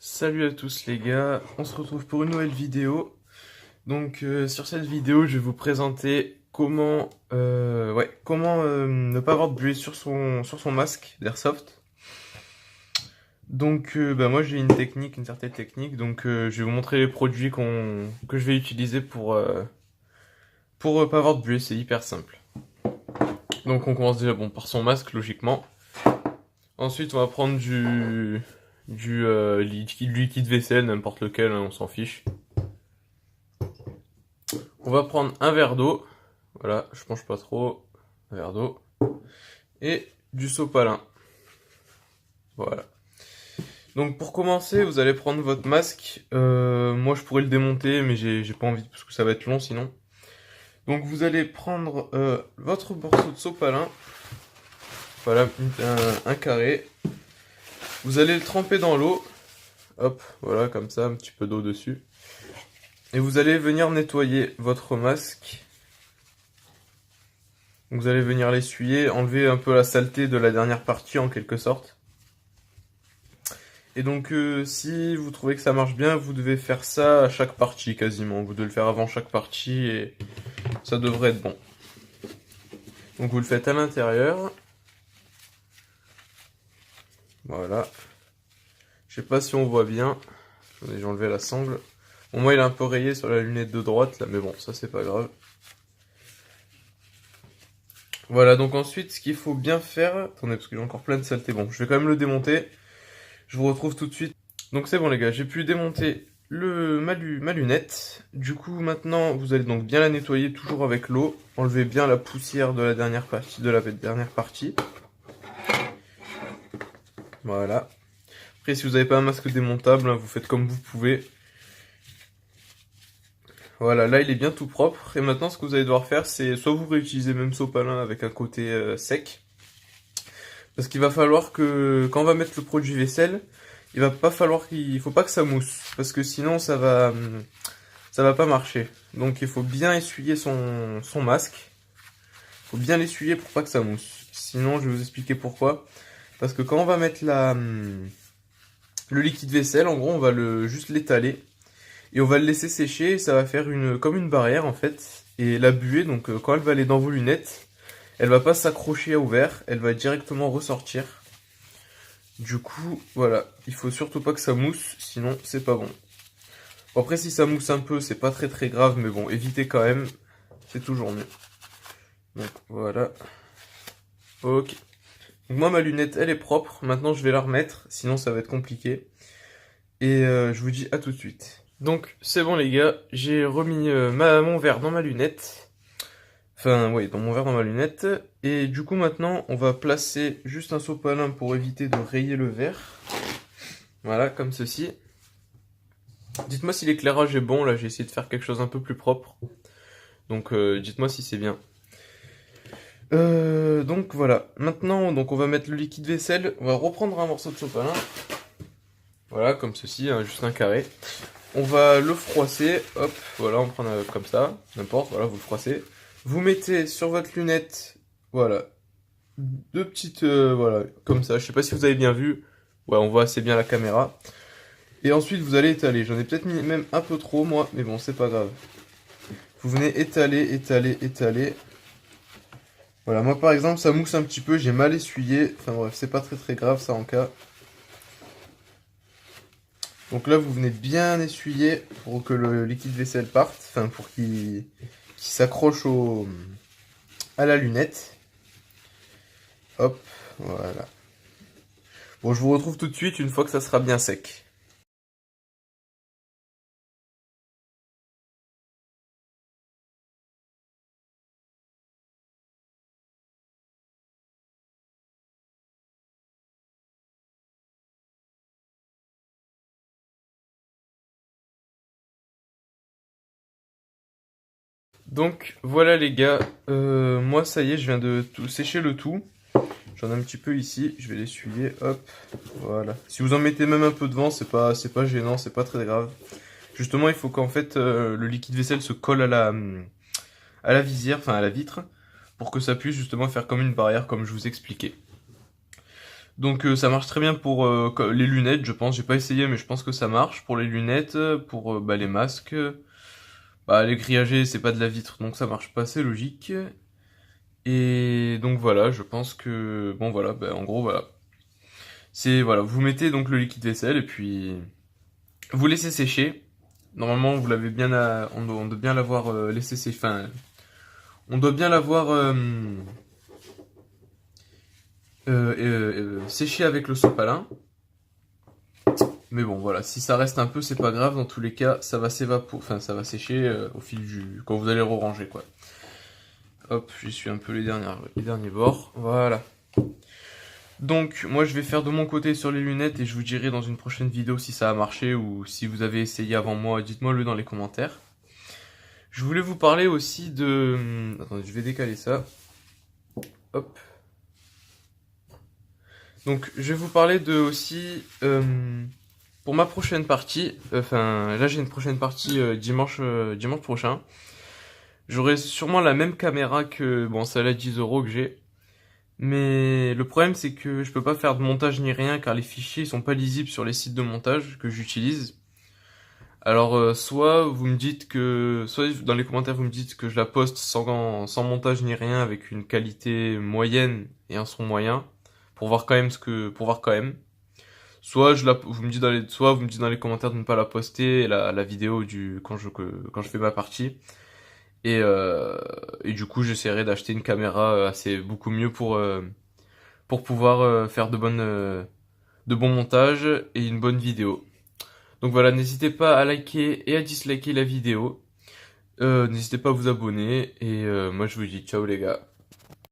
Salut à tous les gars, on se retrouve pour une nouvelle vidéo. Donc sur cette vidéo, je vais vous présenter comment ne pas avoir de buée sur son masque d'Airsoft. Donc moi j'ai une certaine technique, donc je vais vous montrer les produits que je vais utiliser pour pas avoir de buée, c'est hyper simple. Donc on commence déjà par son masque logiquement. Ensuite on va prendre du liquide vaisselle, n'importe lequel, hein, on s'en fiche. On va prendre un verre d'eau, voilà, je mange pas trop, un verre d'eau, et du sopalin, voilà. Donc pour commencer, vous allez prendre votre masque, moi je pourrais le démonter, mais j'ai pas envie parce que ça va être long sinon. Donc vous allez prendre votre morceau de sopalin, voilà, un carré, vous allez le tremper dans l'eau, hop, voilà, comme ça, un petit peu d'eau dessus. Et vous allez venir nettoyer votre masque. Vous allez venir l'essuyer, enlever un peu la saleté de la dernière partie en quelque sorte. Et donc si vous trouvez que ça marche bien, vous devez faire ça à chaque partie quasiment. Vous devez le faire avant chaque partie et ça devrait être bon. Donc vous le faites à l'intérieur. Voilà. Je sais pas si on voit bien. J'ai enlevé la sangle. Bon, moi il est un peu rayé sur la lunette de droite là, mais bon, ça c'est pas grave. Voilà, donc ensuite ce qu'il faut bien faire... Attendez, parce que j'ai encore plein de saleté. Bon, je vais quand même le démonter. Je vous retrouve tout de suite. Donc c'est bon les gars, j'ai pu démonter ma lunette. Du coup maintenant vous allez donc bien la nettoyer toujours avec l'eau. Enlever bien la poussière de la dernière partie. Voilà. Après si vous n'avez pas un masque démontable, hein, vous faites comme vous pouvez. Voilà, là il est bien tout propre. Et maintenant ce que vous allez devoir faire, c'est soit vous réutilisez même sopalin avec un côté sec. Parce qu'il va falloir que quand on va mettre le produit vaisselle, il faut pas que ça mousse, parce que sinon ça va pas marcher. Donc il faut bien essuyer son masque. Il faut bien l'essuyer pour pas que ça mousse. Sinon je vais vous expliquer pourquoi. Parce que quand on va mettre le liquide vaisselle, en gros on va juste l'étaler et on va le laisser sécher et ça va faire comme une barrière en fait. Et la buée, donc quand elle va aller dans vos lunettes, elle va pas s'accrocher au verre, elle va directement ressortir. Du coup, voilà, il faut surtout pas que ça mousse, sinon c'est pas bon. Bon, après si ça mousse un peu, c'est pas très grave, mais bon, évitez quand même, c'est toujours mieux. Donc voilà. Ok. Donc moi ma lunette elle est propre, maintenant je vais la remettre, sinon ça va être compliqué. Et je vous dis à tout de suite. Donc c'est bon les gars, j'ai remis mon verre dans ma lunette. Enfin oui, dans mon verre dans ma lunette. Et du coup maintenant on va placer juste un sopalin pour éviter de rayer le verre. Voilà, comme ceci. Dites-moi si l'éclairage est bon, là j'ai essayé de faire quelque chose un peu plus propre. Donc dites-moi si c'est bien. Donc voilà, maintenant donc on va mettre le liquide vaisselle, on va reprendre un morceau de sopalin. Voilà, comme ceci, hein, juste un carré. On va le froisser, hop, voilà, on prend comme ça, n'importe, voilà, vous le froissez. Vous mettez sur votre lunette, voilà, deux petites, voilà, comme ça, je sais pas si vous avez bien vu. Ouais, on voit assez bien la caméra. Et ensuite vous allez étaler, j'en ai peut-être mis même un peu trop moi, mais bon, c'est pas grave. Vous venez étaler. Voilà, moi par exemple, ça mousse un petit peu, j'ai mal essuyé. Enfin bref, c'est pas très grave ça en cas. Donc là, vous venez bien essuyer pour que le liquide vaisselle parte. Enfin, pour qu'il s'accroche à la lunette. Hop, voilà. Bon, je vous retrouve tout de suite une fois que ça sera bien sec. Donc voilà les gars, moi ça y est, je viens de tout sécher le tout. J'en ai un petit peu ici, je vais l'essuyer, hop, voilà. Si vous en mettez même un peu devant, c'est pas gênant, c'est pas très grave. Justement, il faut qu'en fait le liquide vaisselle se colle à la visière, enfin à la vitre, pour que ça puisse justement faire comme une barrière, comme je vous expliquais. Donc ça marche très bien pour les lunettes, je pense. J'ai pas essayé, mais je pense que ça marche pour les lunettes, pour bah, les masques. Bah, les grillagés, c'est pas de la vitre, donc ça marche pas, c'est logique. Et donc voilà, je pense que bon voilà, bah, en gros voilà. C'est voilà, vous mettez donc le liquide vaisselle et puis vous laissez sécher. Normalement, vous l'avez bien, on doit bien l'avoir laissé sécher. Enfin, on doit bien l'avoir séché avec le sopalin. Mais bon, voilà, si ça reste un peu, c'est pas grave. Dans tous les cas, ça va s'évaporer, enfin, ça va sécher au fil du, quand vous allez re-ranger, quoi. Hop, j'essuie un peu les derniers bords. Voilà. Donc, moi, je vais faire de mon côté sur les lunettes et je vous dirai dans une prochaine vidéo si ça a marché ou si vous avez essayé avant moi. Dites-moi le dans les commentaires. Je voulais vous parler aussi de... Attendez, je vais décaler ça. Hop. Donc, je vais vous parler de aussi... pour ma prochaine partie, enfin, là j'ai une prochaine partie dimanche prochain. J'aurai sûrement la même caméra que, bon, celle à 10 € que j'ai. Mais le problème c'est que je peux pas faire de montage ni rien car les fichiers ils sont pas lisibles sur les sites de montage que j'utilise. Alors soit vous me dites que, soit dans les commentaires vous me dites que je la poste sans montage ni rien avec une qualité moyenne et un son moyen pour voir quand même pour voir quand même. Soit vous me dites soit vous me dites dans les commentaires de ne pas la poster la vidéo quand je fais ma partie. Et du coup j'essaierai d'acheter une caméra assez beaucoup mieux pour pouvoir faire de bons montages et une bonne vidéo. Donc voilà, n'hésitez pas à liker et à disliker la vidéo. N'hésitez pas à vous abonner. Et moi je vous dis ciao les gars.